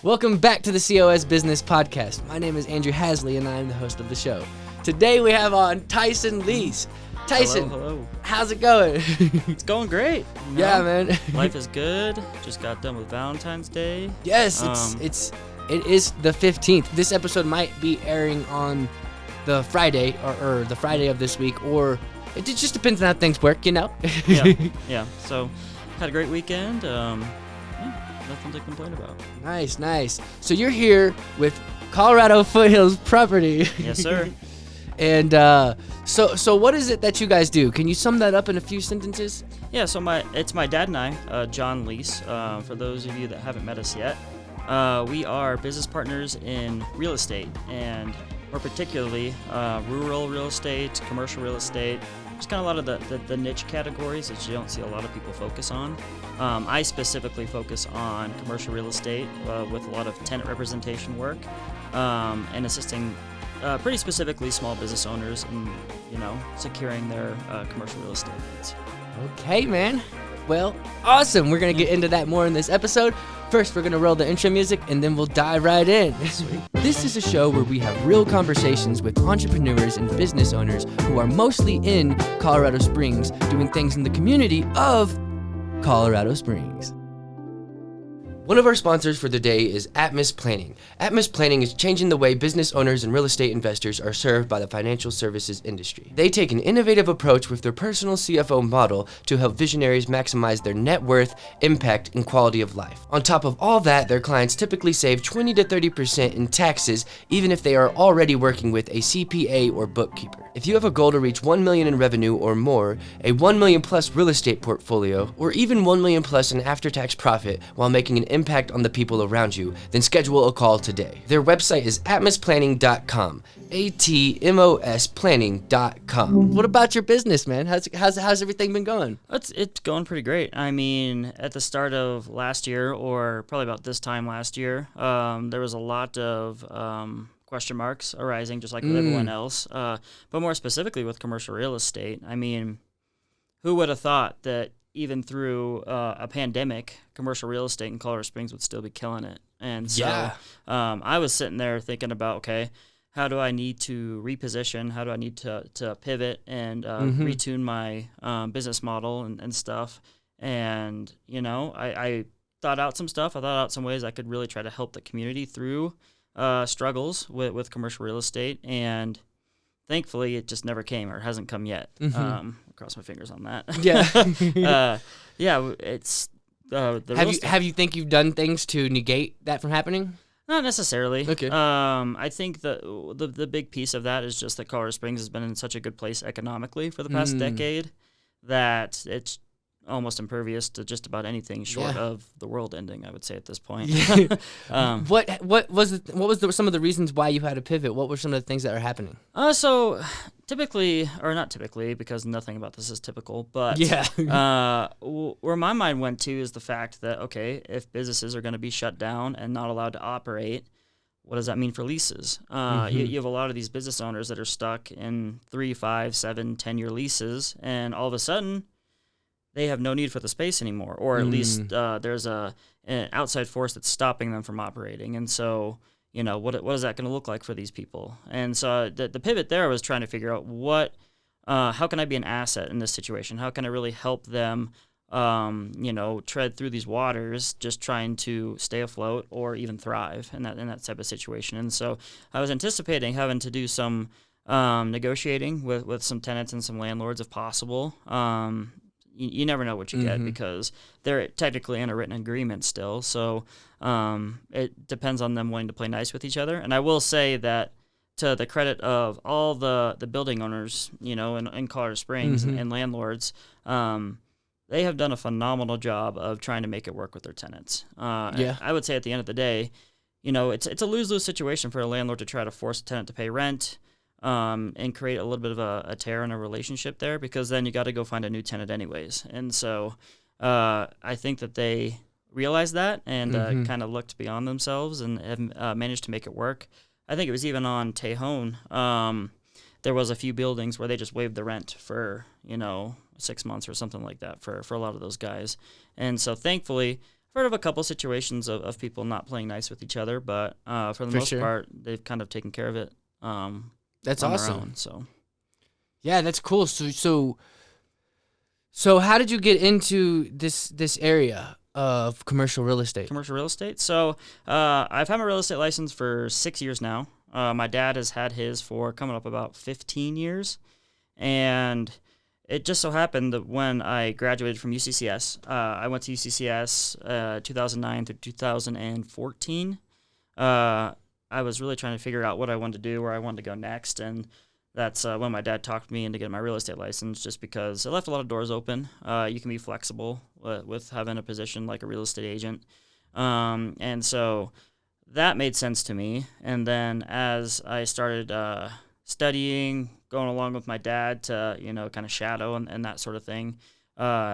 Welcome back to the COS Business Podcast. My name is Andrew Hasley, and I'm the host of the show. Today we have on Tyson Liese. Tyson, hello. How's it going? It's going great. Yeah, man. Life is good. Just got done with Valentine's Day. Yes, it is the 15th. This episode might be airing on the Friday or the Friday of this week, or it just depends on how things work, you know? Yeah. So, had a great weekend. Nothing to complain about. Nice. So you're here with Colorado Foothills Properties. Yes, sir. And so what is it that you guys do? Can you sum that up in a few sentences? Yeah, so it's my dad and I, John Liese. For those of you that haven't met us yet, we are business partners in real estate, and more particularly rural real estate, commercial real estate, just kind of a lot of the niche categories that you don't see a lot of people focus on. I specifically focus on commercial real estate with a lot of tenant representation work and assisting pretty specifically small business owners in, securing their commercial real estate needs. Okay, man. Well, awesome. We're going to get into that more in this episode. First, we're going to roll the intro music, and then we'll dive right in. Sweet. This is a show where we have real conversations with entrepreneurs and business owners who are mostly in Colorado Springs, doing things in the community of Colorado Springs. One of our sponsors for the day is Atmos Planning. Atmos Planning is changing the way business owners and real estate investors are served by the financial services industry. They take an innovative approach with their personal CFO model to help visionaries maximize their net worth, impact, and quality of life. On top of all that, their clients typically save 20 to 30% in taxes, even if they are already working with a CPA or bookkeeper. If you have a goal to reach $1 million in revenue or more, a $1 million plus real estate portfolio, or even $1 million plus in after-tax profit while making an impact on the people around you, then schedule a call today. Their website is atmosplanning.com. ATMOS planning.com. What about your business, man? How's everything been going? It's going pretty great. I mean, at the start of last year, or probably about this time last year, there was a lot of question marks arising, just like with everyone else. But more specifically with commercial real estate, I mean, who would have thought that even through a pandemic, commercial real estate in Colorado Springs would still be killing it? And so I was sitting there thinking about, okay, how do I need to reposition? How do I need to pivot and retune my business model and stuff? And, I thought out some stuff. I thought out some ways I could really try to help the community through struggles with commercial real estate, and thankfully it just never came, or hasn't come yet. Cross my fingers on that. It's have you think you've done things to negate that from happening? Not necessarily. Okay. I think the big piece of that is just that Colorado Springs has been in such a good place economically for the past decade that it's almost impervious to just about anything short of the world ending, I would say at this point. What was some of the reasons why you had to pivot? What were some of the things that are happening? So typically, or not typically, because nothing about this is typical, but where my mind went to is the fact that, okay, if businesses are going to be shut down and not allowed to operate, what does that mean for leases? You have a lot of these business owners that are stuck in 3, 5, 7, 10-year leases, and all of a sudden, they have no need for the space anymore, or at least there's an outside force that's stopping them from operating. And so, what is that going to look like for these people? And so the pivot there was trying to figure out how can I be an asset in this situation? How can I really help them, tread through these waters, just trying to stay afloat or even thrive in that type of situation. And so I was anticipating having to do some negotiating with some tenants and some landlords if possible. You never know what you get because they're technically in a written agreement still. So it depends on them wanting to play nice with each other. And I will say that to the credit of all the building owners, in Colorado Springs and landlords, they have done a phenomenal job of trying to make it work with their tenants. I would say at the end of the day, it's a lose-lose situation for a landlord to try to force a tenant to pay rent. And create a little bit of a tear in a relationship there, because then you got to go find a new tenant anyways. And so I think that they realized that and kind of looked beyond themselves and have managed to make it work. I think it was even on Tejon. There was a few buildings where they just waived the rent for, 6 months or something like that for a lot of those guys. And so thankfully, heard of a couple situations of people not playing nice with each other, but for the most part, they've kind of taken care of it. That's on awesome. Their own, so. Yeah, that's cool. So how did you get into this area of commercial real estate? Commercial real estate. So I've had my real estate license for 6 years now. My dad has had his for coming up about 15 years, and it just so happened that when I graduated from UCCS, I went to UCCS 2009 through 2014. I was really trying to figure out what I wanted to do, where I wanted to go next, and that's when my dad talked me into getting my real estate license, just because it left a lot of doors open. You can be flexible with having a position like a real estate agent. And so that made sense to me. And then as I started studying, going along with my dad to, kind of shadow and that sort of thing,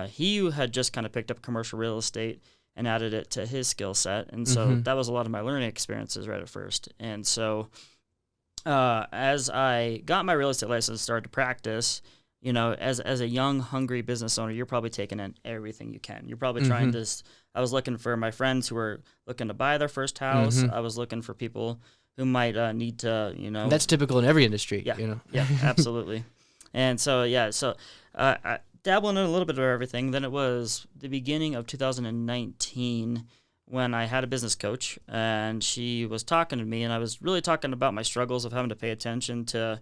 he had just kind of picked up commercial real estate and added it to his skill set. And so that was a lot of my learning experiences right at first. And so as I got my real estate license, started to practice, as a young, hungry business owner, you're probably taking in everything you can. You're probably trying to, I was looking for my friends who were looking to buy their first house. I was looking for people who might need to, That's typical in every industry, Yeah, yeah, absolutely. And so, I dabbled in a little bit of everything. Then it was the beginning of 2019 when I had a business coach, and she was talking to me, and I was really talking about my struggles of having to pay attention to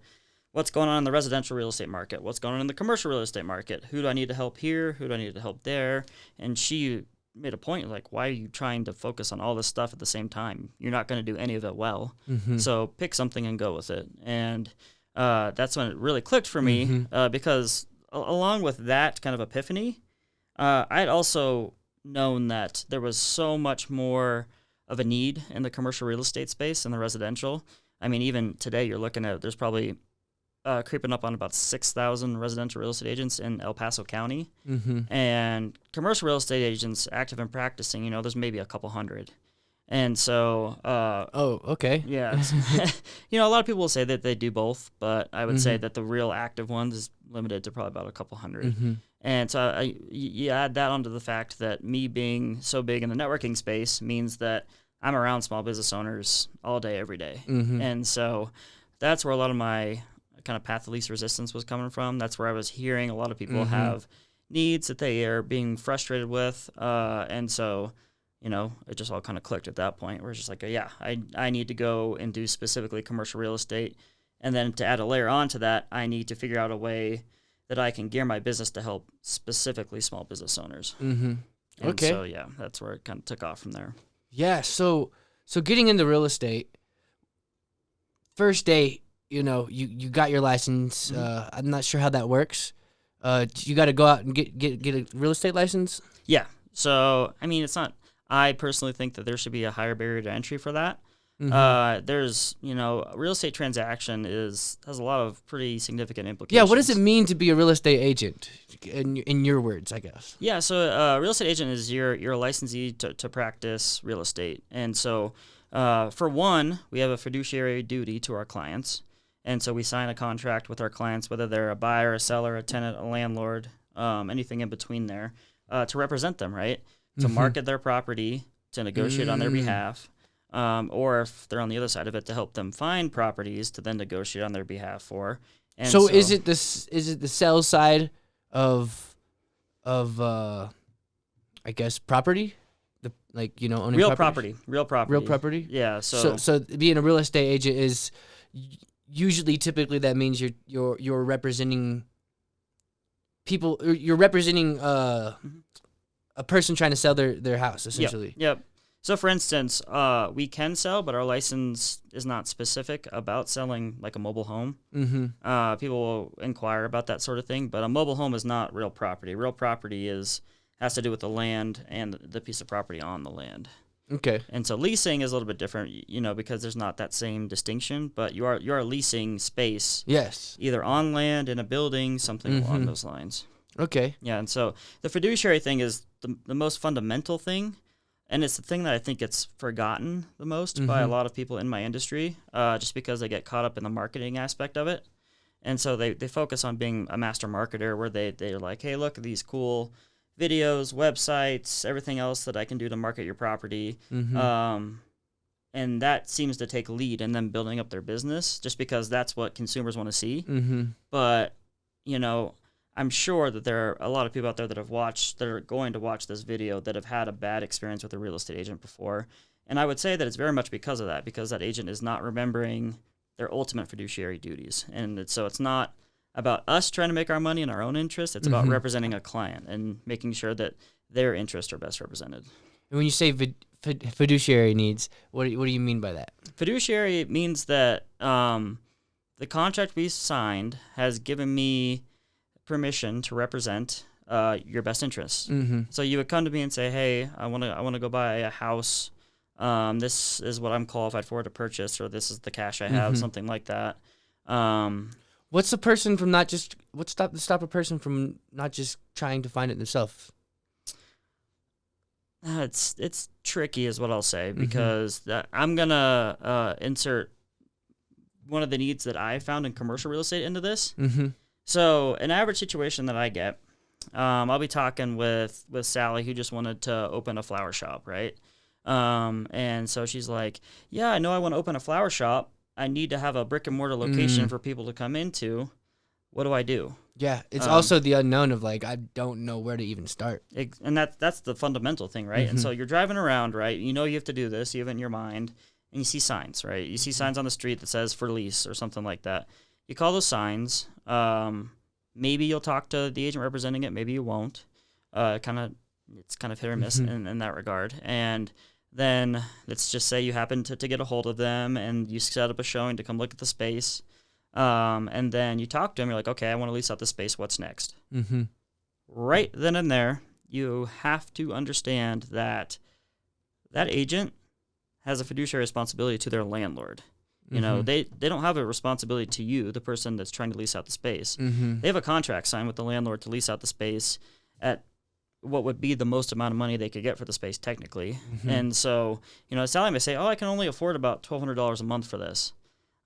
what's going on in the residential real estate market, what's going on in the commercial real estate market, who do I need to help here, who do I need to help there, and she made a point, like, why are you trying to focus on all this stuff at the same time? You're not going to do any of it well, so pick something and go with it. And that's when it really clicked for me, because along with that kind of epiphany, I'd also known that there was so much more of a need in the commercial real estate space than the residential. I mean, even today you're looking at, there's probably creeping up on about 6,000 residential real estate agents in El Paso County. And commercial real estate agents active and practicing, there's maybe a couple hundred. And so... okay. Yeah. A lot of people will say that they do both, but I would say that the real active ones is limited to probably about a couple hundred. And so you add that onto the fact that me being so big in the networking space means that I'm around small business owners all day, every day. And so that's where a lot of my kind of path of least resistance was coming from. That's where I was hearing a lot of people have needs that they are being frustrated with. And so, it just all kind of clicked at that point where it's just like, I need to go and do specifically commercial real estate. And then to add a layer onto that, I need to figure out a way that I can gear my business to help specifically small business owners. Okay. So, that's where it kind of took off from there. Yeah, so getting into real estate, first day, you got your license. I'm not sure how that works. You got to go out and get a real estate license? Yeah. So, I mean, it's not... I personally think that there should be a higher barrier to entry for that. There's, a real estate transaction has a lot of pretty significant implications. Yeah, what does it mean to be a real estate agent, in your words, I guess? Yeah, so a real estate agent is you're a licensee to practice real estate. And so, for one, we have a fiduciary duty to our clients. And so we sign a contract with our clients, whether they're a buyer, a seller, a tenant, a landlord, anything in between there, to represent them, right? To market their property, to negotiate on their behalf, or if they're on the other side of it, to help them find properties to then negotiate on their behalf for. And so is it the sales side of I guess property, owning real properties? real property. Yeah. So being a real estate agent is usually, typically, that means you're representing people. You're representing a person trying to sell their house, essentially. Yep. So, for instance, we can sell, but our license is not specific about selling like a mobile home. People will inquire about that sort of thing, but a mobile home is not real property. Real property has to do with the land and the piece of property on the land. Okay. And so leasing is a little bit different, because there's not that same distinction, but you are leasing space. Yes. Either on land, in a building, something along those lines. Okay. Yeah, and so the fiduciary thing is the most fundamental thing, and it's the thing that I think gets forgotten the most by a lot of people in my industry, just because they get caught up in the marketing aspect of it. And so they focus on being a master marketer, where they're like, hey, look at these cool videos, websites, everything else that I can do to market your property. And that seems to take lead in them building up their business just because that's what consumers want to see. But, you know, I'm sure that there are a lot of people out there that are going to watch this video that have had a bad experience with a real estate agent before. And I would say that it's very much because of that, because that agent is not remembering their ultimate fiduciary duties. And so it's not about us trying to make our money in our own interest. It's about representing a client and making sure that their interests are best represented. And when you say fiduciary needs, what do you mean by that? Fiduciary means that the contract we signed has given me permission to represent your best interests. So you would come to me and say, "Hey, I want to go buy a house. This is what I'm qualified for to purchase, or this is the cash I have," something like that. What's the person from not just stop a person from not just trying to find it themselves? It's tricky, is what I'll say, because I'm gonna insert one of the needs that I found in commercial real estate into this. So an average situation that I get, I'll be talking with Sally, who just wanted to open a flower shop, right? And so she's like, "Yeah, I know I want to open a flower shop. I need to have a brick and mortar location for people to come into. What do I do?" Yeah, it's also the unknown of like, I don't know where to even start. And that's the fundamental thing, right? And so you're driving around, right? You know you have to do this, you have it in your mind, and you see signs, right? You see signs on the street that says for lease or something like that. You call those signs. Maybe you'll talk to the agent representing it, maybe you won't. It's kind of hit or miss in that regard. And then let's just say you happen to get a hold of them and you set up a showing to come look at the space. And then you talk to them, you're like, "Okay, I want to lease out the space. What's next?" Right then and there, you have to understand that agent has a fiduciary responsibility to their landlord. You know, they don't have a responsibility to you, the person that's trying to lease out the space. They have a contract signed with the landlord to lease out the space at what would be the most amount of money they could get for the space technically. And so, you know, Sally may say, "Oh, I can only afford about $1,200 a month for this."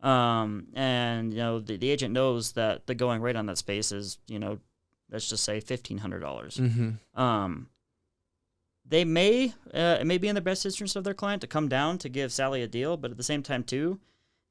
And, you know, the agent knows that the going rate on that space is, you know, let's just say $1,500. It may be in the best interest of their client to come down to give Sally a deal, but at the same time, too,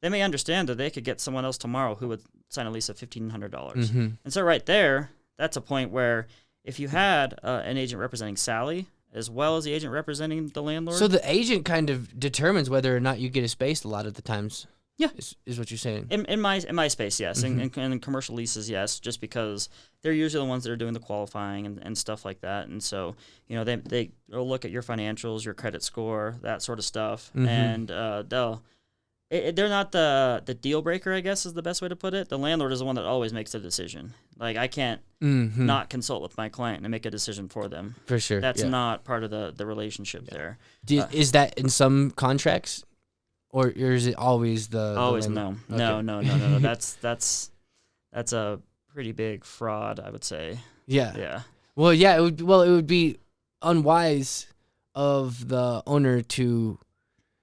they may understand that they could get someone else tomorrow who would sign a lease of $1,500. And so right there, that's a point where if you had an agent representing Sally as well as the agent representing the landlord. So the agent kind of determines whether or not you get a space a lot of the times. Yeah, is what you're saying. In my space, yes, and in commercial leases, yes, just because they're usually the ones that are doing the qualifying and stuff like that, and so you know they'll look at your financials, your credit score, that sort of stuff, and they're not the deal breaker, I guess is the best way to put it. The landlord is the one that always makes the decision. Like I can't not consult with my client and make a decision for them. For sure, that's not part of the relationship there. Is that in some contracts? Or is it always always no. Okay. No. That's a pretty big fraud, I would say. Yeah. Well, yeah. It would be unwise of the owner to,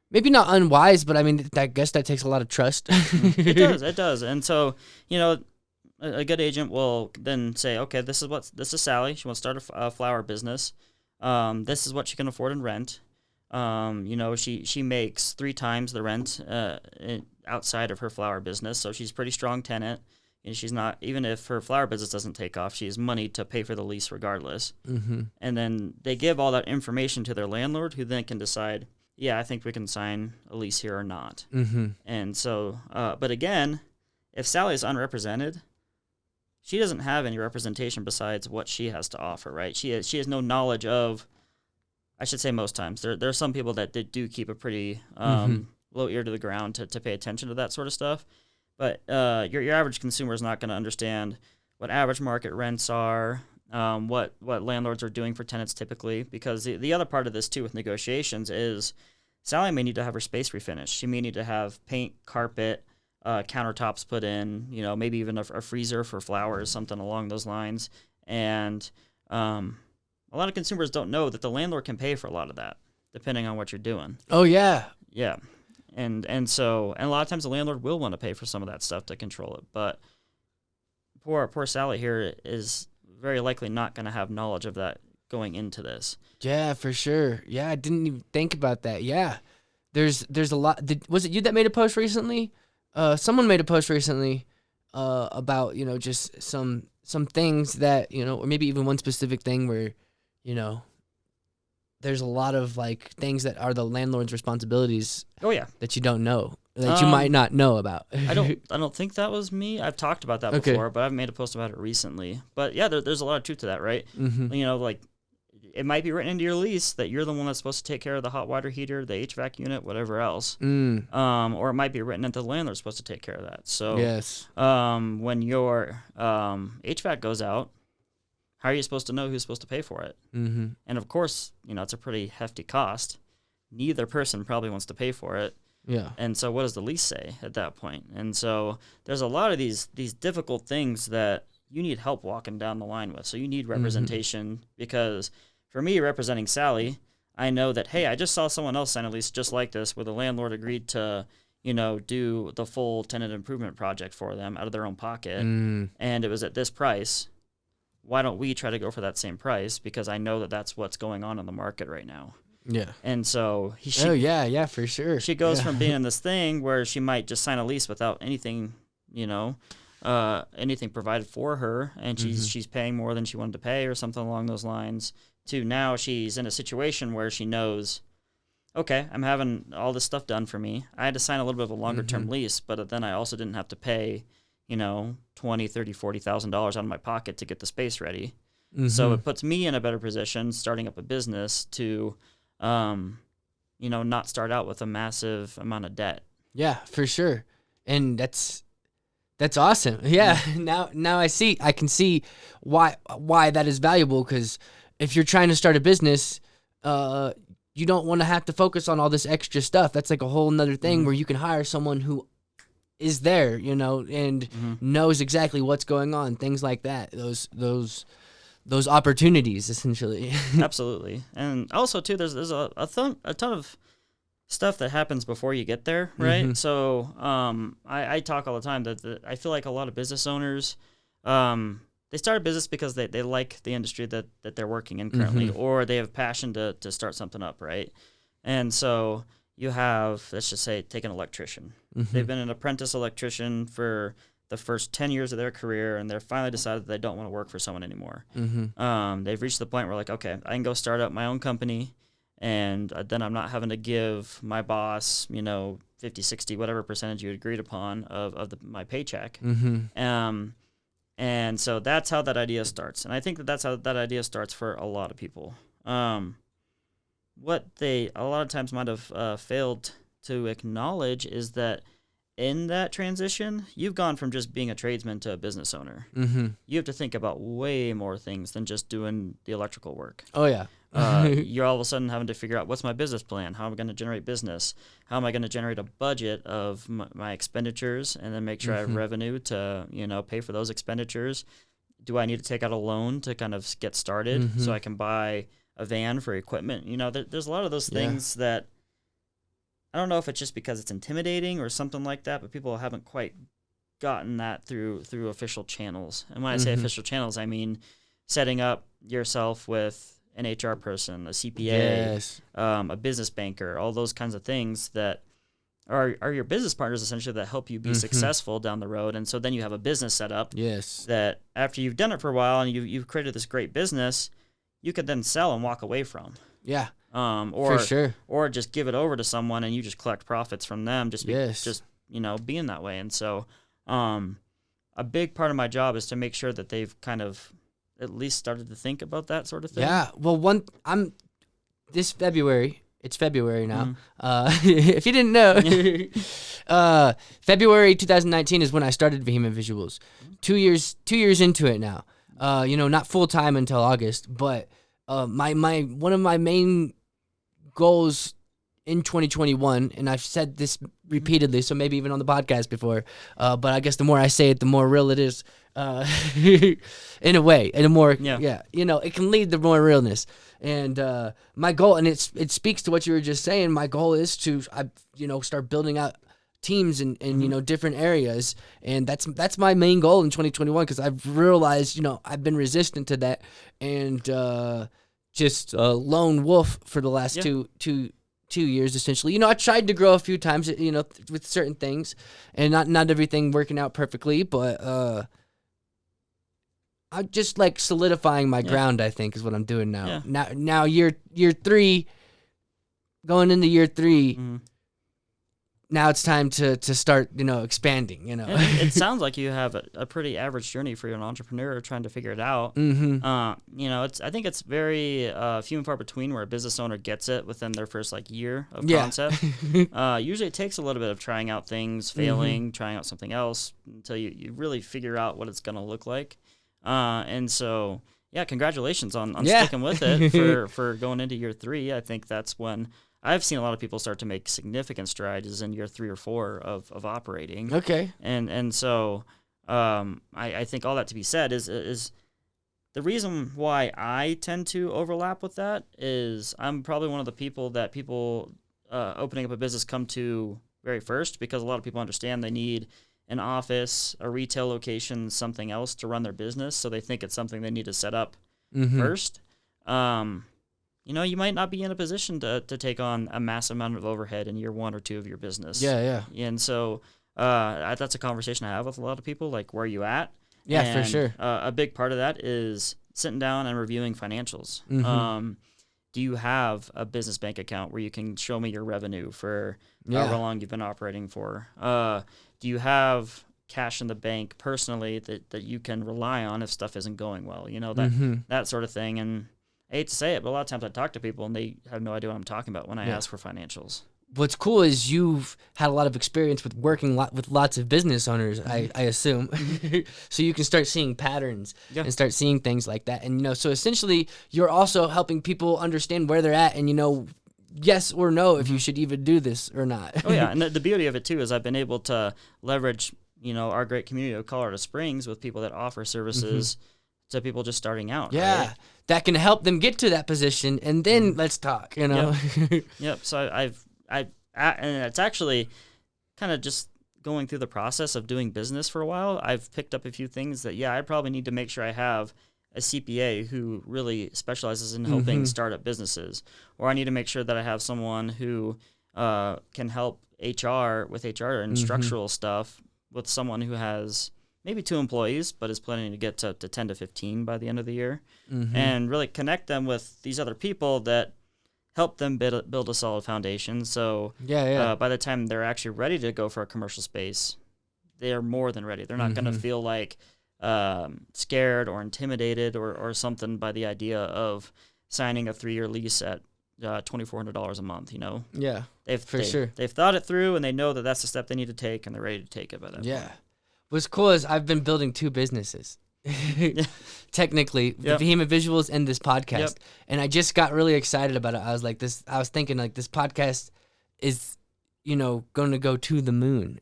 maybe not unwise, but I mean, I guess that takes a lot of trust. It does. And so, you know, a good agent will then say, "Okay, this is Sally. She wants to start a flower business. This is what she can afford in rent. You know, she makes 3 times the rent outside of her flower business, so she's a pretty strong tenant. And she's not, even if her flower business doesn't take off, she has money to pay for the lease regardless." And then they give all that information to their landlord, who then can decide, "Yeah, I think we can sign a lease here or not." And so, but again, if Sally is unrepresented, she doesn't have any representation besides what she has to offer, right? She has no knowledge of. I should say most times. There are some people that do keep a pretty low ear to the ground to pay attention to that sort of stuff. But your average consumer is not going to understand what average market rents are, what landlords are doing for tenants typically. Because the other part of this, too, with negotiations is Sally may need to have her space refinished. She may need to have paint, carpet, countertops put in, you know, maybe even a freezer for flowers, something along those lines. And a lot of consumers don't know that the landlord can pay for a lot of that, depending on what you're doing. Oh, yeah. Yeah. And so a lot of times the landlord will want to pay for some of that stuff to control it. But poor Sally here is very likely not going to have knowledge of that going into this. Yeah, for sure. Yeah, I didn't even think about that. Yeah. There's a lot. Was it you that made a post recently? Someone made a post recently about, just some things that, or maybe even one specific thing where, there's a lot of like things that are the landlord's responsibilities. Oh yeah. That you don't know, that you might not know about. I don't think that was me. I've talked about that before, but I've made a post about it recently. But yeah, there's a lot of truth to that, right? Mm-hmm. Like it might be written into your lease that you're the one that's supposed to take care of the hot water heater, the HVAC unit, whatever else. Or it might be written that the landlord's supposed to take care of that. So yes. When your HVAC goes out, how are you supposed to know who's supposed to pay for it? Mm-hmm. And of course, it's a pretty hefty cost. Neither person probably wants to pay for it. Yeah. And so what does the lease say at that point? And so there's a lot of these difficult things that you need help walking down the line with. So you need representation because for me, representing Sally, I know that, hey, I just saw someone else sign a lease just like this where the landlord agreed to, do the full tenant improvement project for them out of their own pocket. And it was at this price. Why don't we try to go for that same price? Because I know that that's what's going on in the market right now. Yeah. And so yeah, for sure. She goes from being in this thing where she might just sign a lease without anything, anything provided for her, and she's paying more than she wanted to pay or something along those lines, to now she's in a situation where she knows, okay, I'm having all this stuff done for me. I had to sign a little bit of a longer term lease, but then I also didn't have to pay, $20,000, $30,000, $40,000 out of my pocket to get the space ready. So it puts me in a better position starting up a business to, not start out with a massive amount of debt. Yeah, for sure. And that's awesome. Yeah. Now I can see why that is valuable, because if you're trying to start a business, you don't want to have to focus on all this extra stuff. That's like a whole nother thing where you can hire someone who is there, and knows exactly what's going on, things like that. Those opportunities, essentially. Absolutely. And also too, there's a ton of stuff that happens before you get there, right? So I talk all the time that I feel like a lot of business owners, they start a business because they like the industry that they're working in currently, or they have passion to start something up, right? And so you have, let's just say, take an electrician. They've been an apprentice electrician for the first 10 years of their career, and they're finally decided that they don't want to work for someone anymore. They've reached the point where, like, okay, I can go start up my own company, and then I'm not having to give my boss, 50, 60, whatever percentage you agreed upon of my paycheck. And so that's how that idea starts. And I think that's how that idea starts for a lot of people. What they a lot of times might have failed to acknowledge is that in that transition, you've gone from just being a tradesman to a business owner. You have to think about way more things than just doing the electrical work. Oh, yeah. You're all of a sudden having to figure out, what's my business plan? How am I going to generate business? How am I going to generate a budget of my expenditures and then make sure I have revenue to, pay for those expenditures? Do I need to take out a loan to kind of get started so I can buy a van for equipment? There's a lot of those things that I don't know if it's just because it's intimidating or something like that, but people haven't quite gotten that through official channels. And when I say official channels, I mean setting up yourself with an HR person, a CPA, a business banker, all those kinds of things that are your business partners, essentially, that help you be successful down the road. And so then you have a business set up that after you've done it for a while and you've created this great business, you could then sell and walk away from. Yeah. Or for sure. Or just give it over to someone and you just collect profits from them, just being that way. And so a big part of my job is to make sure that they've kind of at least started to think about that sort of thing. Yeah. Well, this February, it's February now. If you didn't know, February 2019 is when I started Vehement Visuals. 2 years into it now. Not full time until August, but my one of my main goals in 2021, and I've said this repeatedly, so maybe even on the podcast before, but I guess the more I say it, the more real it is, in a way, in a more, it can lead to more realness. And my goal, and it speaks to what you were just saying, my goal is to, start building out teams in different areas, and that's my main goal in 2021, because I've realized, I've been resistant to that, and just a lone wolf for the last two years, essentially. You know, I tried to grow a few times, you know, with certain things, and not everything working out perfectly, but I'm just like solidifying my ground, I think, is what I'm doing now. Now year 3, going into year 3, now it's time to start, you know, expanding, you know. It sounds like you have a pretty average journey for an entrepreneur trying to figure it out. You know, I think it's very few and far between where a business owner gets it within their first like year of concept. Usually it takes a little bit of trying out things, failing, trying out something else until you really figure out what it's going to look like. And so, yeah, congratulations on sticking with it for going into year 3. I think that's when I've seen a lot of people start to make significant strides in year 3 or 4 of operating. Okay. And so I think all that to be said is the reason why I tend to overlap with that is I'm probably one of the people that people opening up a business come to very first, because a lot of people understand they need an office, a retail location, something else to run their business. So they think it's something they need to set up first. You know, you might not be in a position to take on a massive amount of overhead in year 1 or 2 of your business. Yeah. And so that's a conversation I have with a lot of people, like, where are you at? Yeah, and, for sure. A big part of that is sitting down and reviewing financials. Do you have a business bank account where you can show me your revenue for however long you've been operating for? Do you have cash in the bank personally that you can rely on if stuff isn't going well? You know, that sort of thing. And I hate to say it, but a lot of times I talk to people and they have no idea what I'm talking about when I ask for financials. What's cool is you've had a lot of experience with working with lots of business owners, I assume. So you can start seeing patterns and start seeing things like that. And, you know, so essentially you're also helping people understand where they're at and, you know, yes or no if you should even do this or not. Oh, yeah. And the beauty of it, too, is I've been able to leverage, you know, our great community of Colorado Springs with people that offer services to people just starting out. Yeah. Right? That can help them get to that position, and then let's talk, you know? Yep. So and it's actually kind of just going through the process of doing business for a while. I've picked up a few things that, I probably need to make sure I have a CPA who really specializes in helping startup businesses, or I need to make sure that I have someone who can help HR with HR and structural stuff with someone who has maybe 2 employees, but is planning to get to 10 to 15 by the end of the year, and really connect them with these other people that help them build a solid foundation. So by the time they're actually ready to go for a commercial space, they are more than ready. They're not going to feel like scared or intimidated or something by the idea of signing a 3-year lease at $2,400 a month, you know? Yeah, They've thought it through, and they know that that's the step they need to take, and they're ready to take it by that point. What's cool is I've been building 2 businesses, technically, Behemoth Visuals and this podcast, and I just got really excited about it. I was thinking like this podcast is, you know, going to go to the moon,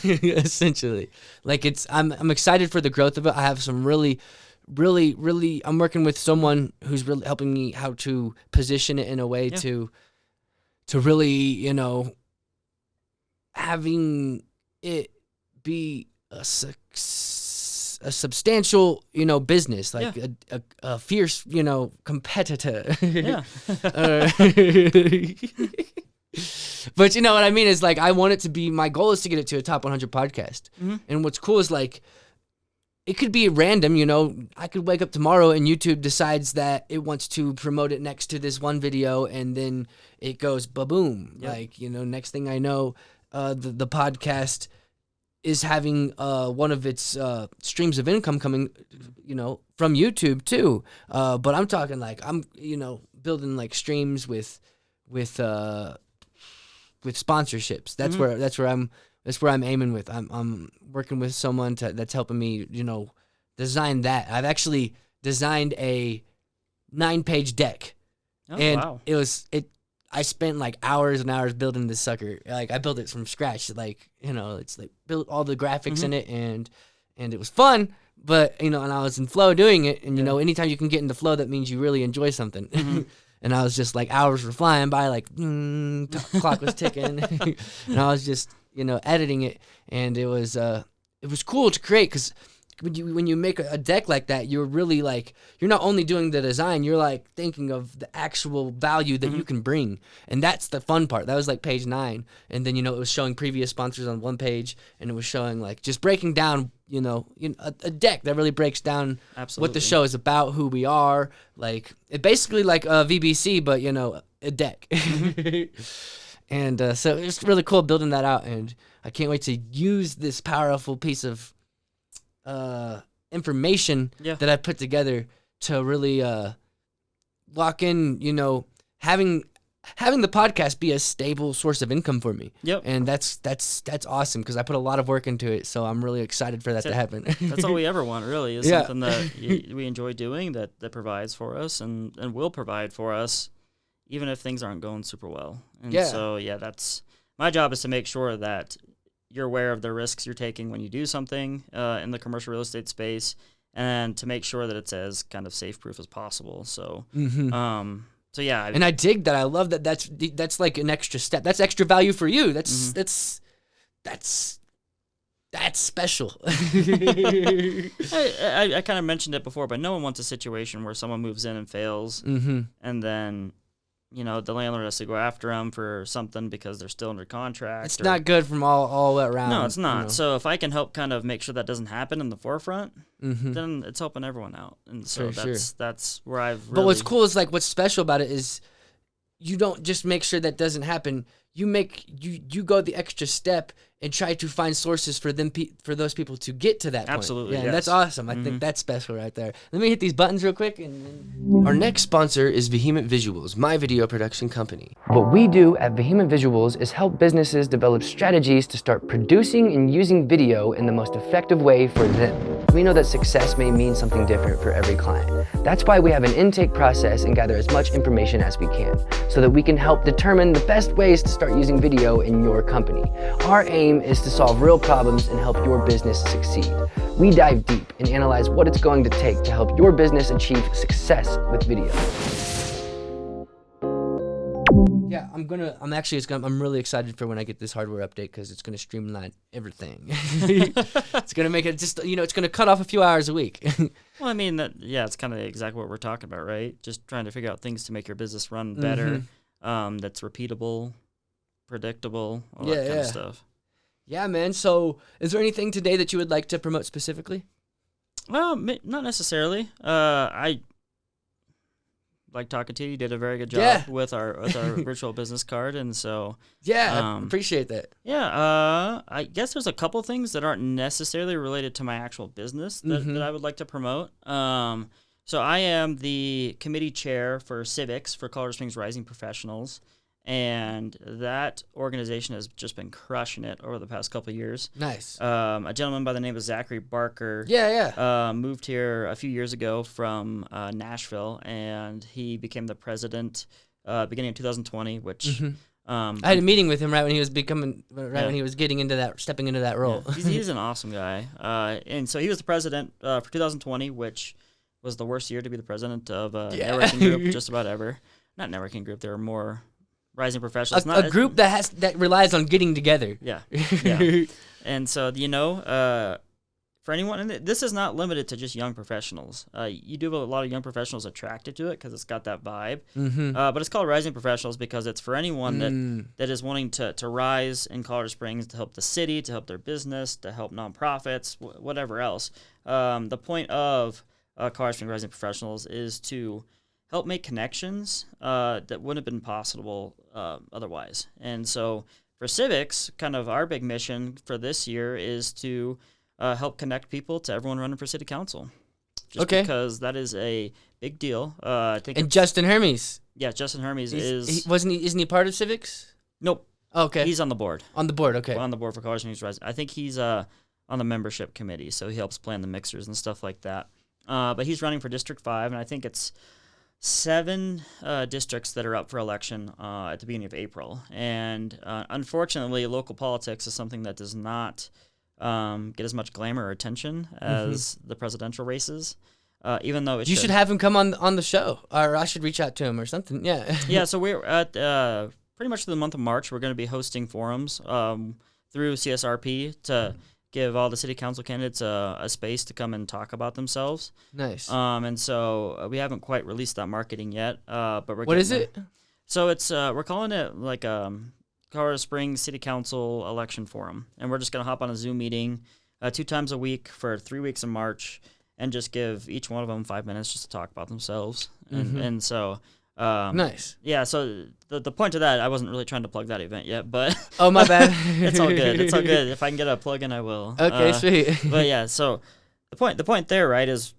essentially. Like I'm excited for the growth of it. I have some really, I'm working with someone who's really helping me how to position it in a way to really, you know, having it be a substantial, you know, business, like a fierce, you know, competitor. But you know what I mean is like I want it to be, my goal is to get it to a top 100 podcast. And what's cool is like it could be random, you know. I could wake up tomorrow and YouTube decides that it wants to promote it next to this one video, and then it goes ba-boom. Like, you know, next thing I know, the podcast is having one of its streams of income coming, you know, from YouTube too. But I'm talking like I'm, you know, building like streams with sponsorships. That's where I'm aiming with. I'm working with someone that's helping me, you know, design that. I've actually designed a 9-page deck. I spent like hours and hours building this sucker. Like I built it from scratch. Like, you know, it's like built all the graphics in it, and it was fun. But, you know, and I was in flow doing it. And, you know, anytime you can get into flow, that means you really enjoy something. And I was just like, hours were flying by, like, clock was ticking. And I was just, you know, editing it. And it was cool to create because when you make a deck like that, you're really like, you're not only doing the design, you're like thinking of the actual value that you can bring. And that's the fun part. That was like page 9. And then, it was showing previous sponsors on one page, and it was showing like just breaking down, a deck that really breaks down what the show is about, who we are. Like, it basically like a VBC, but, a deck. And so it's really cool building that out. And I can't wait to use this powerful piece of information that I put together to really lock in, having the podcast be a stable source of income for me. Yep. And that's awesome, because I put a lot of work into it, so I'm really excited for that to happen. That's all we ever want, really, is something that we enjoy doing that provides for us and will provide for us, even if things aren't going super well. And so, that's my job, is to make sure that you're aware of the risks you're taking when you do something in the commercial real estate space, and to make sure that it's as kind of safe-proof as possible. So, so yeah. And I dig that. I love that. That's like an extra step. That's extra value for you. That's special. I kind of mentioned it before, but no one wants a situation where someone moves in and fails, and then the landlord has to go after them for something because they're still under contract. It's not good from all around. No, it's not. So if I can help kind of make sure that doesn't happen in the forefront, then it's helping everyone out. And so that's where I've really... But what's cool is, like, what's special about it is you don't just make sure that doesn't happen. You go the extra step and try to find sources for those people to get to that point. Absolutely, yeah, that's awesome. I think that's special right there. Let me hit these buttons real quick. Our next sponsor is Vehement Visuals, my video production company. What we do at Vehement Visuals is help businesses develop strategies to start producing and using video in the most effective way for them. We know that success may mean something different for every client. That's why we have an intake process and gather as much information as we can, so that we can help determine the best ways to start using video in your company. Our aim is to solve real problems and help your business succeed. We dive deep and analyze what it's going to take to help your business achieve success with video. Yeah, I'm really excited for when I get this hardware update, because it's going to streamline everything. It's going to make it just, it's going to cut off a few hours a week. Well, I mean, it's kind of exactly what we're talking about, right? Just trying to figure out things to make your business run better, that's repeatable, predictable, all that kind of stuff. Yeah, man. So is there anything today that you would like to promote specifically? Well, not necessarily. I like talking to you. You did a very good job with our virtual business card, and so I appreciate that. Yeah, I guess there's a couple things that aren't necessarily related to my actual business that I would like to promote. So I am the committee chair for civics for Colorado Springs Rising Professionals, and that organization has just been crushing it over the past couple of years. Nice. A gentleman by the name of Zachary Barker moved here a few years ago from Nashville, and he became the president beginning of 2020, which... I had a meeting with him right when he was when he was stepping into that role. Yeah. He's an awesome guy. And so he was the president for 2020, which was the worst year to be the president of a networking group just about ever. Not networking group, there were more... Rising Professionals. A group that relies on getting together. Yeah. And so, for anyone, and this is not limited to just young professionals. You do have a lot of young professionals attracted to it because it's got that vibe. But it's called Rising Professionals because it's for anyone that is wanting to rise in Colorado Springs, to help the city, to help their business, to help nonprofits, whatever else. The point of Colorado Springs Rising Professionals is to help make connections that wouldn't have been possible otherwise. And so for civics, kind of our big mission for this year is to help connect people to everyone running for city council. Just because that is a big deal. I think. And Justin Hermes. Yeah, Justin Hermes isn't he part of civics? Nope. Okay. He's on the board. On the board, okay. On the board for Colorado Springs Rising. I think he's on the membership committee, so he helps plan the mixers and stuff like that. But he's running for District 5, and I think it's 7 districts that are up for election at the beginning of April. And unfortunately, local politics is something that does not get as much glamour or attention as the presidential races, even though it should have him come on the show, or I should reach out to him or something. Yeah. So we're at pretty much through the month of March, we're going to be hosting forums through CSRP to give all the city council candidates a space to come and talk about themselves. Nice. And so we haven't quite released that marketing yet, but we're What is there. it? So it's we're calling it like Colorado Springs City Council Election Forum, and we're just gonna hop on a Zoom meeting 2 times a week for 3 weeks in March, and just give each one of them 5 minutes just to talk about themselves. And so Nice. Yeah, so the point of that, I wasn't really trying to plug that event yet, but Oh, my bad. it's all good. It's all good. If I can get a plug in, I will. Okay, sweet. But yeah, so the point there, right, is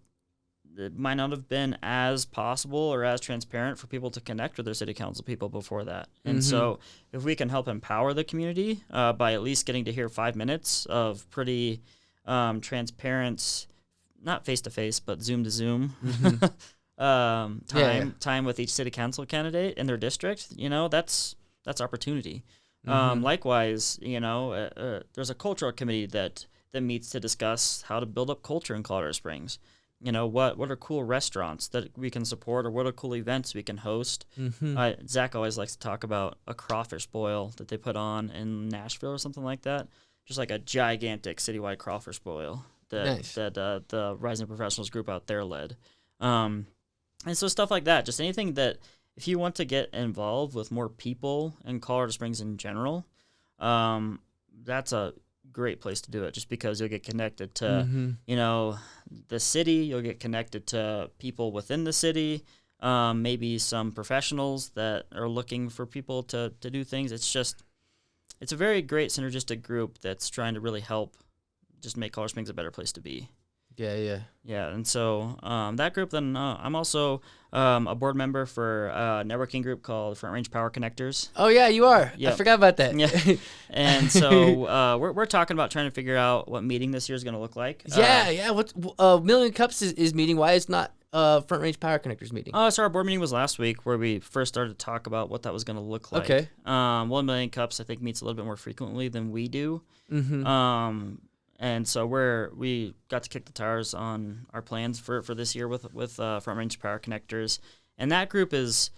it might not have been as possible or as transparent for people to connect with their city council people before that. And so if we can help empower the community by at least getting to hear 5 minutes of pretty transparent, not face-to-face, but Zoom-to-Zoom time with each city council candidate in their district, that's opportunity. Likewise, there's a cultural committee that meets to discuss how to build up culture in Colorado Springs. What are cool restaurants that we can support, or what are cool events we can host. Zach always likes to talk about a crawfish boil that they put on in Nashville or something like that. Just like a gigantic citywide crawfish boil that the Rising Professionals group out there led. And so stuff like that, just anything that if you want to get involved with more people in Colorado Springs in general, that's a great place to do it, just because you'll get connected to, the city, you'll get connected to people within the city, maybe some professionals that are looking for people to do things. It's a very great synergistic group that's trying to really help just make Colorado Springs a better place to be. Yeah. And so that group, then I'm also a board member for a networking group called Front Range Power Connectors. Oh, yeah, you are. Yep. I forgot about that. Yeah. And so we're talking about trying to figure out what meeting this year is going to look like. Yeah. What Million Cups is meeting. Why is not Front Range Power Connectors meeting? So our board meeting was last week, where we first started to talk about what that was going to look like. Okay. 1 Million Cups, I think, meets a little bit more frequently than we do. And so we got to kick the tires on our plans for this year with Front Range Power Connectors. And that group it's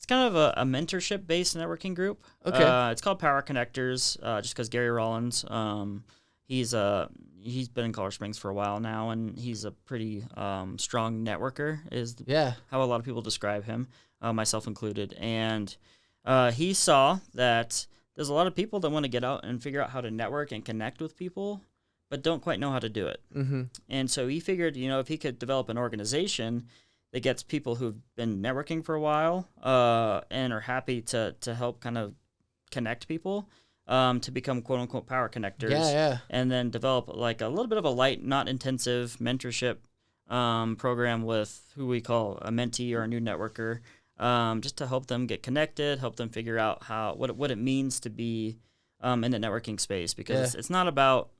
kind of a mentorship-based networking group. Okay. It's called Power Connectors just because Gary Rollins, he's been in Colorado Springs for a while now, and he's a pretty strong networker is how a lot of people describe him, myself included. And he saw that there's a lot of people that want to get out and figure out how to network and connect with people, but don't quite know how to do it. And so he figured, if he could develop an organization that gets people who've been networking for a while and are happy to help kind of connect people to become quote-unquote power connectors, and then develop like a little bit of a light, not intensive mentorship program with who we call a mentee or a new networker, just to help them get connected, help them figure out what it means to be in the networking space, because it's not about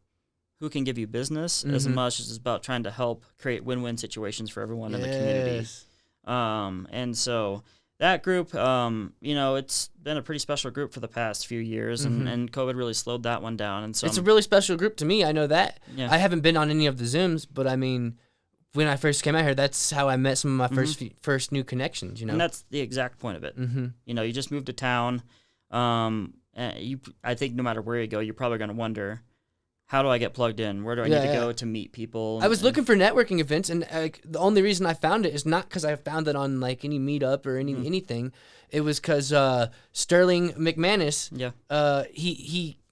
who can give you business as much as it's about trying to help create win-win situations for everyone in the community. And so that group, it's been a pretty special group for the past few years, and COVID really slowed that one down. And so it's a really special group to me. I know that. Yeah. I haven't been on any of the Zooms, but I mean, when I first came out here, that's how I met some of my first new connections. And that's the exact point of it. You just moved to town. And I think no matter where you go, you're probably going to wonder, how do I get plugged in? Where do I need to go to meet people? I was looking for networking events, and the only reason I found it is not because I found it on like any meetup or anything. It was because Sterling McManus,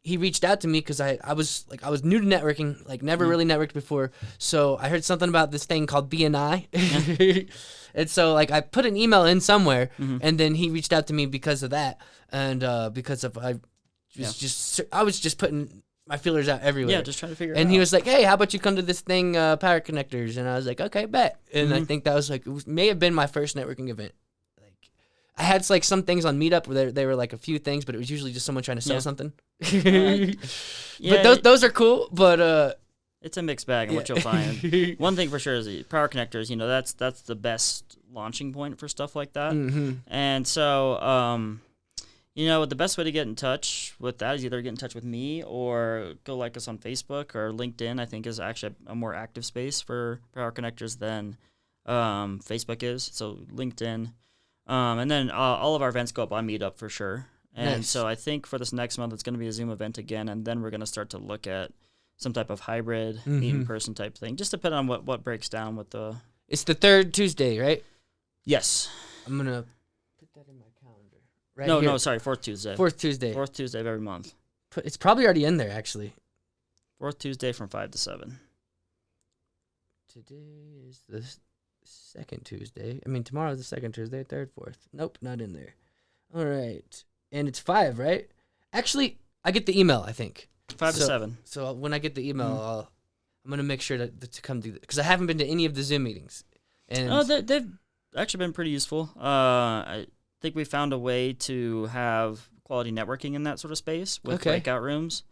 he reached out to me because I was new to networking, like never really networked before. So I heard something about this thing called BNI. And so like I put an email in somewhere, and then he reached out to me because of that, and because of I was just putting my feelers out everywhere. Yeah, just trying to figure it out. And he was like, "Hey, how about you come to this thing, Power Connectors?" And I was like, "Okay, bet." And I think that was may have been my first networking event. Like, I had like some things on Meetup where they were like a few things, but it was usually just someone trying to sell something. But those are cool. But it's a mixed bag, and what you'll find. One thing for sure is the Power Connectors. That's the best launching point for stuff like that. And so. The best way to get in touch with that is either get in touch with me or go like us on Facebook, or LinkedIn, I think, is actually a more active space for Power Connectors than Facebook is. So LinkedIn. And then all of our events go up on Meetup for sure. And so I think for this next month, it's going to be a Zoom event again, and then we're going to start to look at some type of hybrid meet in person type thing. Just depending on what breaks down with the. It's the third Tuesday, right? Yes. I'm gonna put that in my calendar. Right. No, sorry, fourth Tuesday. Fourth Tuesday. Fourth Tuesday of every month. It's probably already in there, actually. Fourth Tuesday from 5 to 7. Today is the second Tuesday. I mean, tomorrow's the second Tuesday, third, fourth. Nope, not in there. All right. And it's 5, right? Actually, I get the email, I think. 5 to 7. So when I get the email, I'm going to make sure to come do that. Because I haven't been to any of the Zoom meetings. And they've actually been pretty useful. I think we found a way to have quality networking in that sort of space with breakout rooms.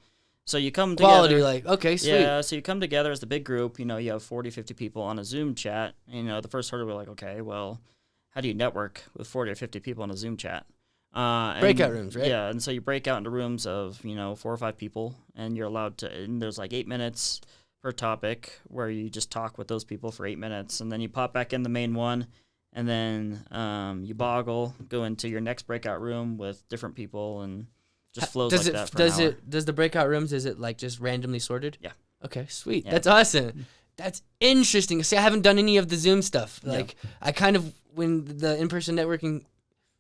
So you come together. Okay, sweet. Yeah, so you come together as the big group. You have 40, 50 people on a Zoom chat. The first hurdle, we're like, okay, well, how do you network with 40 or 50 people on a Zoom chat? Breakout rooms, right? Yeah, and so you break out into rooms of, 4 or 5 people, and you're allowed to, and there's like 8 minutes per topic where you just talk with those people for 8 minutes, and then you pop back in the main one, and then you go into your next breakout room with different people, and just flows like that for an hour. Does the breakout rooms, is it like just randomly sorted? Yeah. Okay, sweet. Yeah. That's awesome. That's interesting. See, I haven't done any of the Zoom stuff. Like, I kind of, when the in-person networking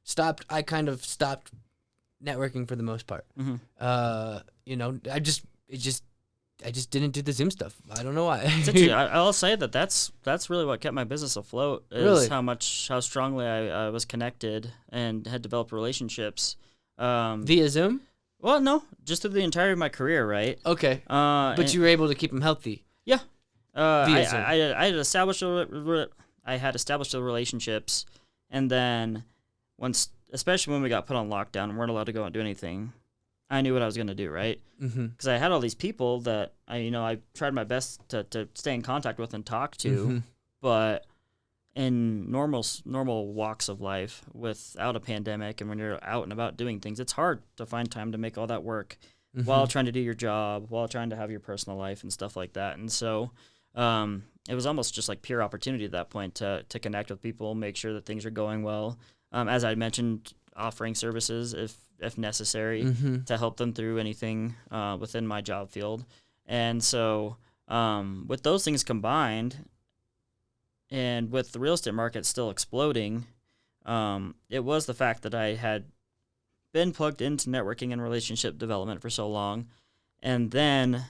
stopped, I kind of stopped networking for the most part. Mm-hmm. I just didn't do the Zoom stuff. I don't know why. I'll say that's really what kept my business afloat. Is how strongly I was connected and had developed relationships. Via Zoom? Well, no, just through the entirety of my career, right? Okay. But you were able to keep them healthy. Yeah. Via Zoom. I had established the relationships, and then especially when we got put on lockdown and weren't allowed to go and do anything, I knew what I was going to do, right? Because I had all these people that I tried my best to stay in contact with and talk to, but in normal walks of life without a pandemic and when you're out and about doing things, it's hard to find time to make all that work while trying to do your job, while trying to have your personal life and stuff like that. And so it was almost just like pure opportunity at that point to connect with people, make sure that things are going well. As I mentioned, offering services if necessary to help them through anything within my job field. And so with those things combined, and with the real estate market still exploding, it was the fact that I had been plugged into networking and relationship development for so long, and then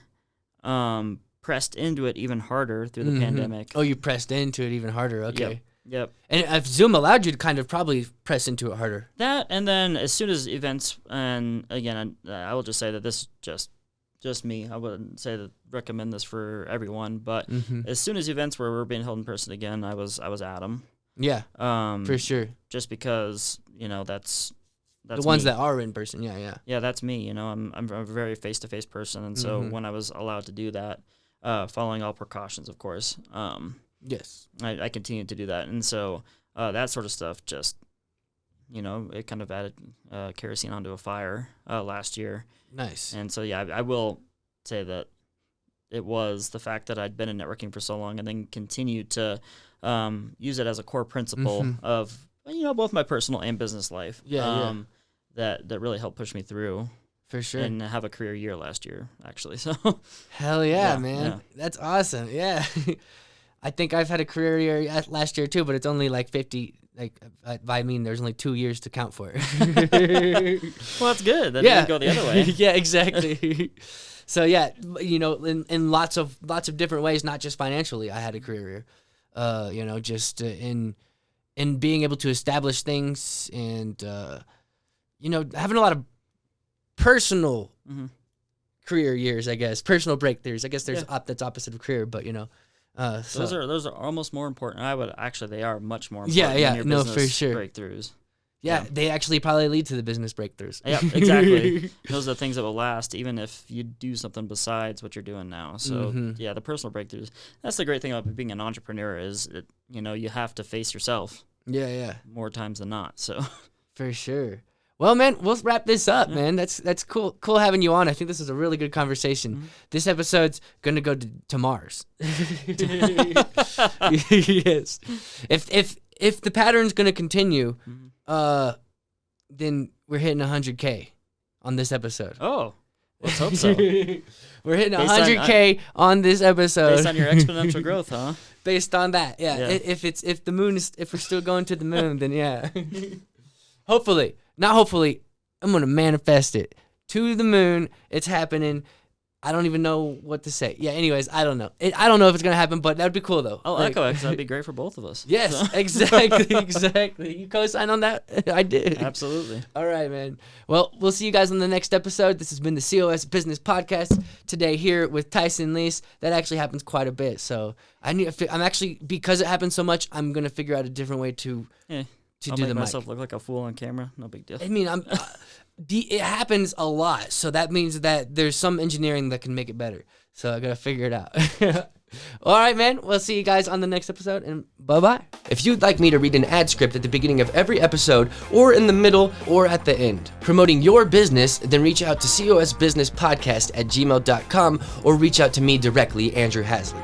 pressed into it even harder through the pandemic. Oh, you pressed into it even harder. Okay. Yep. And if Zoom allowed you to kind of probably press into it harder. That, and then as soon as events, and again, I will just say that this is just me. I wouldn't say that recommend this for everyone, but as soon as events were being held in person again, I was at them. Yeah. For sure. Just because that's the ones me. that are in person. Yeah. Yeah, that's me. I'm a very face-to-face person, and so when I was allowed to do that, following all precautions, of course. Yes. I continued to do that, and so that sort of stuff just, it kind of added kerosene onto a fire last year. Nice. And so, yeah, I will say that it was the fact that I'd been in networking for so long and then continued to use it as a core principle of, both my personal and business life. That really helped push me through. For sure. And have a career year last year, actually. So. Hell yeah, man. Yeah. That's awesome. Yeah. I think I've had a career year last year too, but it's only like 50. Like, I mean, there's only 2 years to count for it. Well, that's good. That didn't go the other way. Yeah, exactly. So yeah, in lots of different ways, not just financially, I had a career year. Just in being able to establish things and having a lot of personal career years, I guess, personal breakthroughs. I guess there's that's opposite of career, but those are almost more important. They are much more important than your business for sure. breakthroughs. Yeah, they actually probably lead to the business breakthroughs. Yeah, exactly. Those are the things that will last, even if you do something besides what you're doing now. So, yeah, the personal breakthroughs. That's the great thing about being an entrepreneur is, you have to face yourself. Yeah. More times than not. So, for sure. Well, man, we'll wrap this up, man. That's cool. Cool having you on. I think this was a really good conversation. This episode's gonna go to Mars. Yes. If the pattern's gonna continue, then we're hitting 100K on this episode. Oh. Let's hope so. We're hitting 100K on this episode. Based on your exponential growth, huh? Based on that, yeah. If we're still going to the moon, then yeah. Hopefully, I'm gonna manifest it to the moon. It's happening. I don't even know what to say. Yeah. Anyways, I don't know. I don't know if it's gonna happen, but that'd be cool though. I'll echo it 'cause that'd be great for both of us. Yes, so. exactly. You co-sign on that? I did. Absolutely. All right, man. Well, we'll see you guys on the next episode. This has been the COS Business Podcast today here with Tyson Liese. That actually happens quite a bit, so I'm actually, because it happens so much, I'm gonna figure out a different way to I'll do make the myself mic. look like a fool on camera. No big deal. I mean, it happens a lot, so that means that there's some engineering that can make it better. So I gotta figure it out. All right, man. We'll see you guys on the next episode, and bye-bye. If you'd like me to read an ad script at the beginning of every episode, or in the middle, or at the end, promoting your business, then reach out to cosbusinesspodcast@gmail.com, or reach out to me directly, Andrew Hasley.